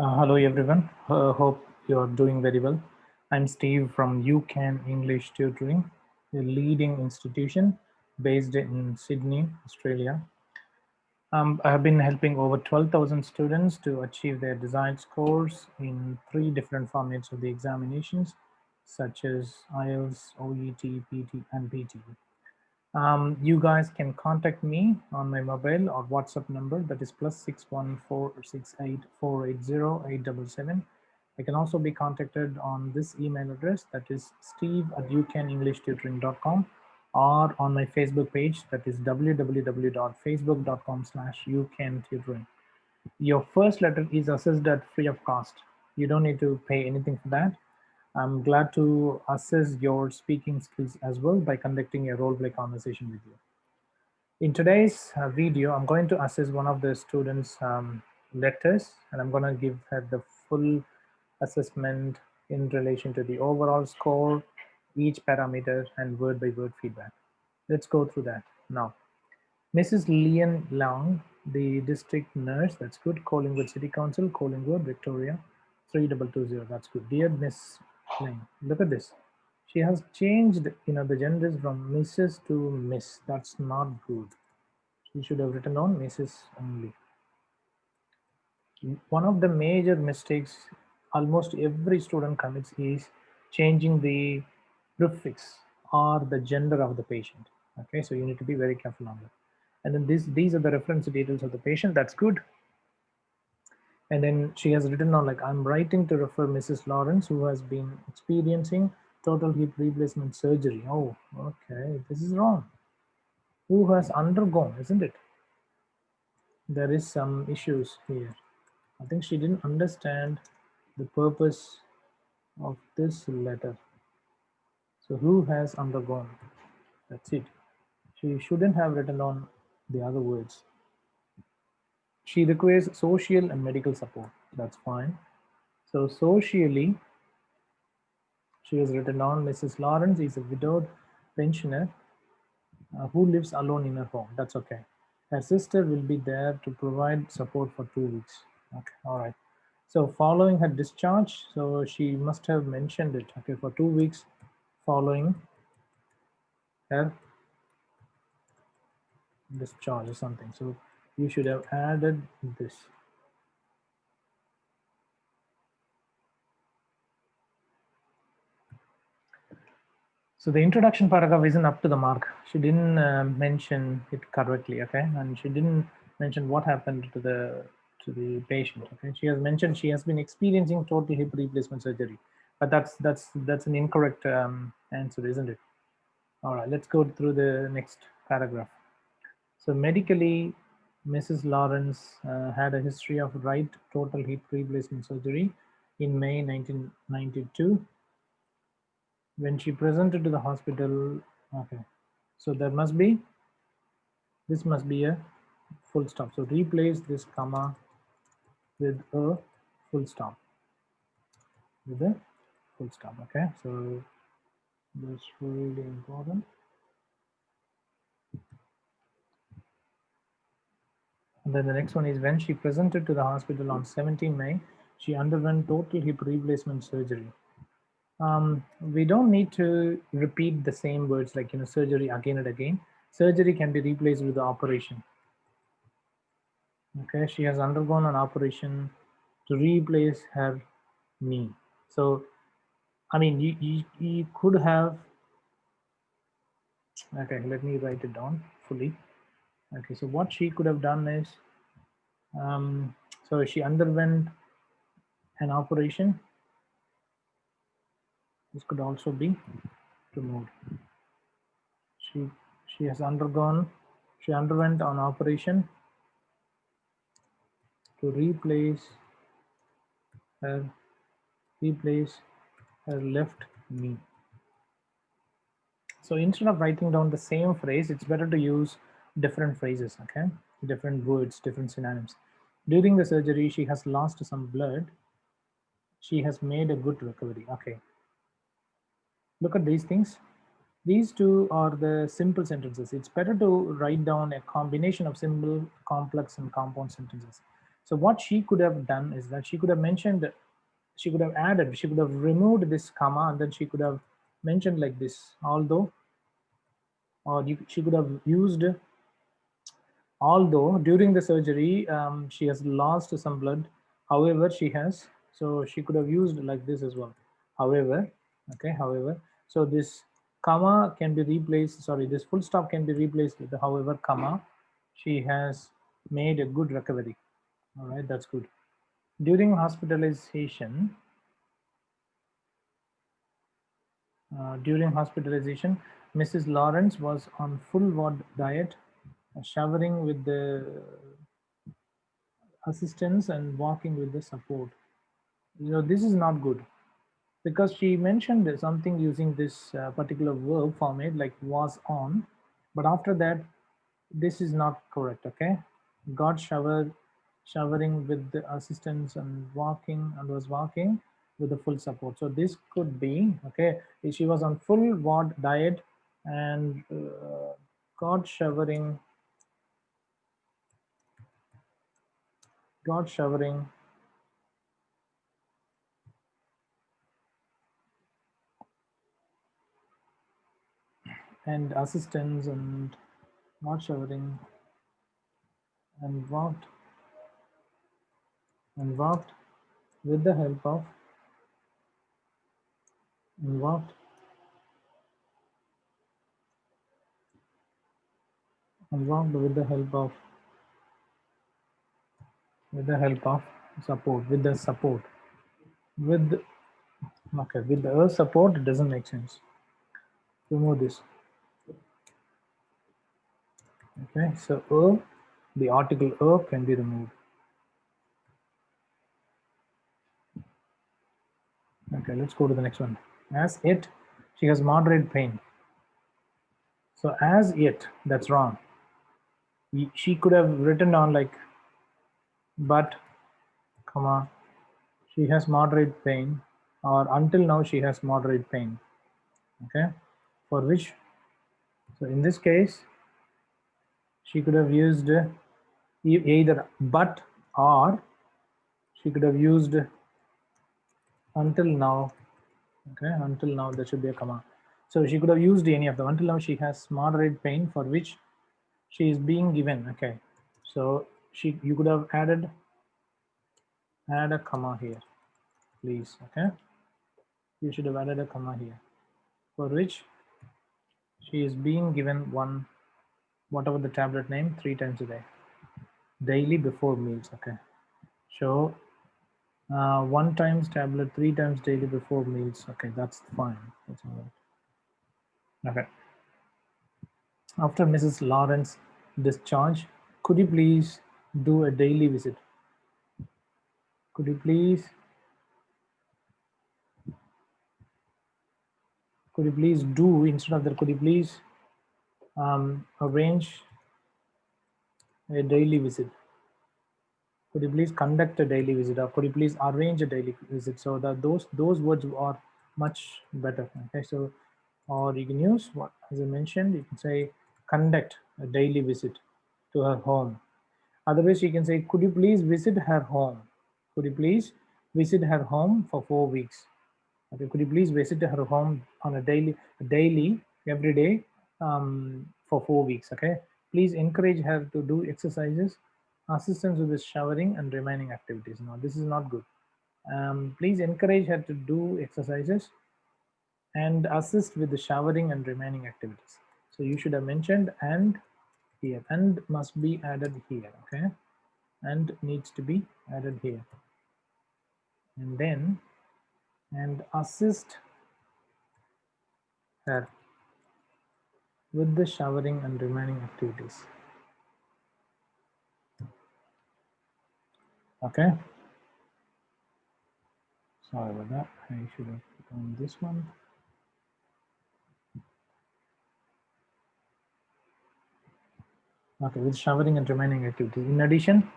Hello everyone. Hope you are doing very well. I'm Steve from UCAN English Tutoring, a leading institution based in Sydney, Australia. I have been helping over 12,000 students to achieve their desired scores in three different formats of the examinations, such as IELTS, OET, PT, and PT. You guys can contact me on my mobile or WhatsApp number, that is +614684808777. I can also be contacted on this email address, that is steve@ucanenglishtutoring.com, or on my Facebook page, that is www.facebook.com/ucantutoring. Your first letter is assessed at free of cost. You don't need to pay anything for that. I'm glad to assess your speaking skills as well by conducting a role play conversation with you. In today's video, I'm going to assess one of the students' letters, and I'm going to give her the full assessment in relation to the overall score, each parameter, and word by word feedback. Let's go through that now. Mrs. Lian Long, the district nurse, that's good. Collingwood City Council, Collingwood, Victoria, 3220, that's good. Dear Miss Lang, look at this. She has changed, the genders from Mrs. to Miss. That's not good. She should have written on Mrs. only. One of the major mistakes almost every student commits is changing the prefix or the gender of the patient. Okay, so you need to be very careful on that. And then these are the reference details of the patient. That's good. And then she has written on, like, I'm writing to refer Mrs. Lawrence, who has been experiencing total hip replacement surgery. Oh, okay, this is wrong. Who has undergone, isn't it? There is some issues here. I think she didn't understand the purpose of this letter. So who has undergone? That's it. She shouldn't have written on the other words. She requires social and medical support. That's fine. So socially, she has written on Mrs. Lawrence is a widowed pensioner who lives alone in her home. That's okay. Her sister will be there to provide support for 2 weeks. Okay, all right. So following her discharge, so she must have mentioned it. Okay, for 2 weeks following her discharge or something. So you should have added this. So the introduction paragraph isn't up to the mark. She didn't mention it correctly, okay, and she didn't mention what happened to the patient. Okay, she has mentioned she has been experiencing total hip replacement surgery, but that's an incorrect answer, isn't it? All right, let's go through the next paragraph. So medically, Mrs. Lawrence had a history of right total hip replacement surgery in May 1992 when she presented to the hospital. Okay, so this must be a full stop. So replace this comma with a full stop, okay, so that's really important. And then the next one is when she presented to the hospital on 17 May, she underwent total hip replacement surgery. We don't need to repeat the same words like surgery again and again. Surgery can be replaced with the operation. Okay, she has undergone an operation to replace her knee. So, I mean, you could have. Okay, let me write it down fully. Okay, so what she could have done is, so she underwent an operation. This could also be removed. She has undergone. She underwent an operation to her replace her left knee. So instead of writing down the same phrase, it's better to use different phrases, okay? Different words, different synonyms. During the surgery, she has lost some blood. She has made a good recovery. Okay. Look at these things. These two are the simple sentences. It's better to write down a combination of simple, complex, and compound sentences. So what she could have done is that she could have mentioned, she could have added, she could have removed this comma, and then she could have mentioned like this, although, or she could have used, although during the surgery she has lost some blood, however she has, so she could have used like this as well, however. Okay, however, so this comma can be replaced, sorry, this full stop can be replaced with the however comma, she has made a good recovery. All right, that's good. During hospitalization, Mrs. Lawrence was on full ward diet, showering with the assistance and walking with the support. This is not good because she mentioned something using this particular verb format like was on, but after that, this is not correct. Okay, got showering with the assistance and walking and was walking with the full support. So this could be okay. She was on full ward diet and got showering, got showering and assistance and not showering and walked with the help of and walked and walked with the help of support, with the support, with, okay, with the support, it doesn't make sense. Remove this. Okay, so the article can be removed. Okay, let's go to the next one. As yet, she has moderate pain. So as yet, that's wrong. She could have written down like, but, comma, she has moderate pain, or until now she has moderate pain. Okay, for which, so in this case, she could have used either but, or she could have used until now. Okay, until now, there should be a comma. So she could have used any of them. Until now she has moderate pain for which she is being given. Okay, so you could have add a comma here, please. Okay, you should have added a comma here, for which she is being given one, whatever the tablet name, 3 times a day, daily before meals. Okay, so 1 times tablet 3 times daily before meals. Okay, that's fine. That's all right. Okay. After Mrs. Lawrence discharge, could you please do a daily visit? Could you please do, instead of that, could you please arrange a daily visit? Could you please conduct a daily visit, or could you please arrange a daily visit? So that those words are much better. Okay, so, or you can use what, as I mentioned, you can say conduct a daily visit to her home. Otherwise, you can say, could you please visit her home? Could you please visit her home for 4 weeks? Okay, could you please visit her home on a daily, every day, for 4 weeks? Okay, please encourage her to do exercises, assistance with the showering and remaining activities. Now, this is not good. Please encourage her to do exercises and assist with the showering and remaining activities. So you should have mentioned and here, and must be added here. Okay, and needs to be added here, and then and assist her with the showering and remaining activities. Okay, sorry about that, I should have put on this one. Okay, with showering and remaining activities. In addition,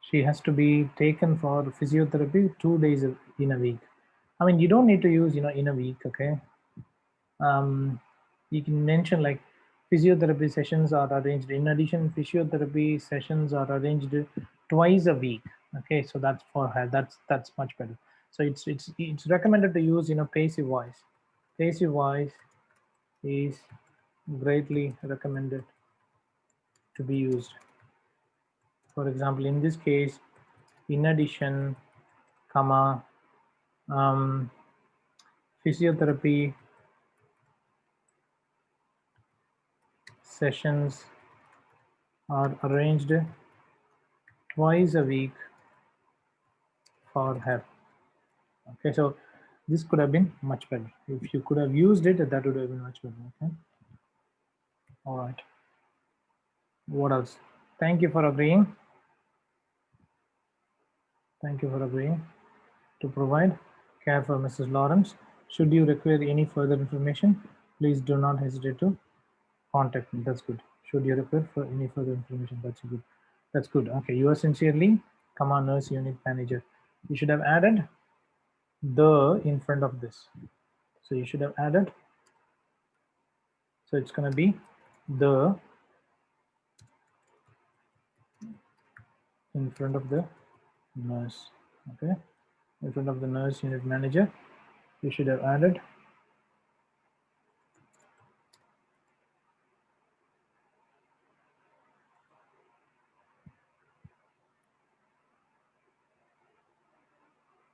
she has to be taken for physiotherapy 2 days in a week. I mean, you don't need to use, in a week. Okay, you can mention like physiotherapy sessions are arranged. In addition, physiotherapy sessions are arranged twice a week. Okay, so that's for her. That's much better. So it's recommended to use, passive voice. Passive voice is greatly recommended to be used. For example, in this case, in addition, comma, physiotherapy sessions are arranged twice a week for her. Okay, so this could have been much better. If you could have used it, that would have been much better. Okay. All right. What else? Thank you for agreeing. Thank you for agreeing to provide care for Mrs. Lawrence. Should you require any further information, please do not hesitate to contact me. That's good. Should you require for any further information, that's good. That's good. Okay, yours sincerely, Command Nurse Unit Manager. You should have added the in front of this. So you should have added. So it's going to be the in front of the nurse. Okay, in front of the Nurse Unit Manager, you should have added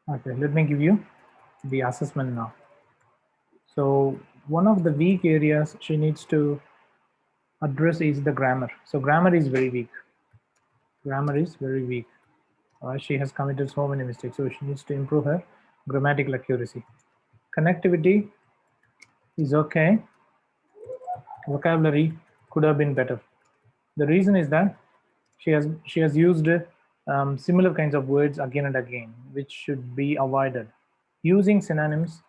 okay. Let me give you the assessment now. So one of the weak areas she needs to address is the grammar. So grammar is very weak. Grammar is very weak. She has committed so many mistakes, so she needs to improve her grammatical accuracy. Connectivity is okay. Vocabulary could have been better. The reason is that she has used similar kinds of words again and again, which should be avoided. Using synonyms,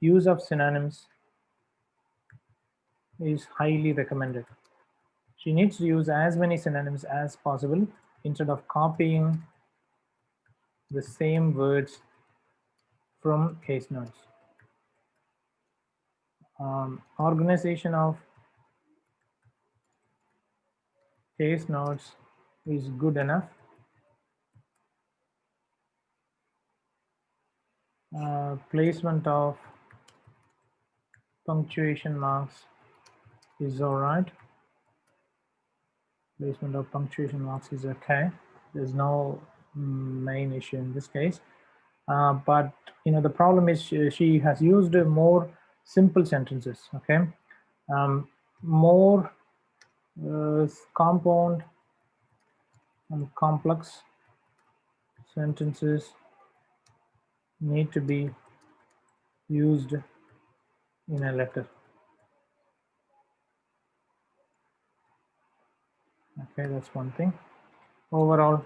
use of synonyms is highly recommended. She needs to use as many synonyms as possible instead of copying the same words from case notes. Organization of case notes is good enough. Placement of punctuation marks is all right. Placement of punctuation marks is okay. There's no main issue in this case. But the problem is she has used more simple sentences. Okay, more compound and complex sentences need to be used in a letter. Okay, that's one thing. Overall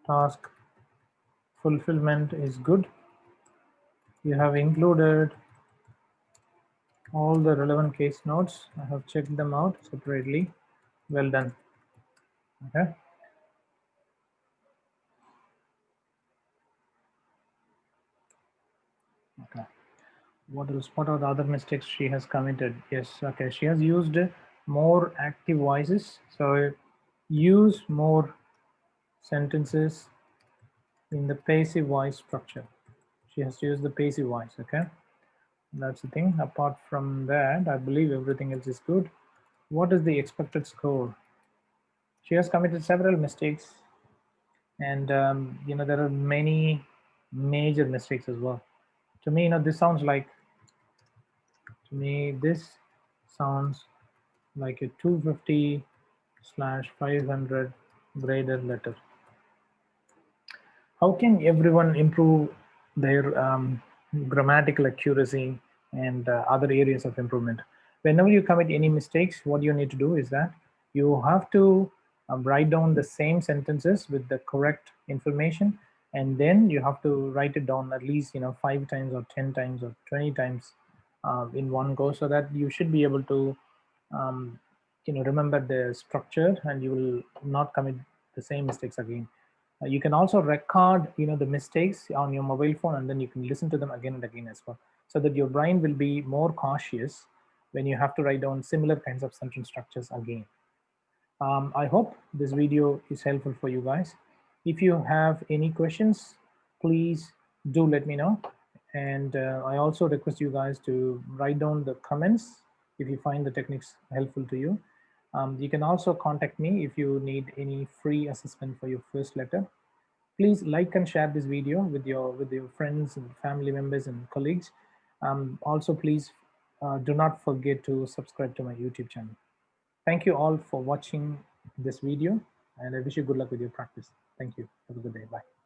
task fulfillment is good. You have included all the relevant case notes. I have checked them out separately. Well done. Okay. Okay. What else? What are the other mistakes she has committed? Yes. Okay. She has used more active voices. So use more sentences in the passive voice structure. She has to use the passive voice. Okay. That's the thing. Apart from that, I believe everything else is good. What is the expected score? She has committed several mistakes, and there are many major mistakes as well. To me, this sounds like a 250/500 graded letter. How can everyone improve their grammatical accuracy and other areas of improvement? Whenever you commit any mistakes, what you need to do is that you have to write down the same sentences with the correct information, and then you have to write it down at least 5 times or 10 times or 20 times in one go, so that you should be able to remember the structure, and you will not commit the same mistakes again. You can also record the mistakes on your mobile phone, and then you can listen to them again and again as well, so that your brain will be more cautious when you have to write down similar kinds of sentence structures again. I hope this video is helpful for you guys. If you have any questions, please do let me know. And I also request you guys to write down the comments if you find the techniques helpful to you. You can also contact me if you need any free assessment for your first letter. Please like and share this video with your friends and family members and colleagues. Also, please do not forget to subscribe to my YouTube channel. Thank you all for watching this video, and I wish you good luck with your practice. Thank you. Have a good day. Bye.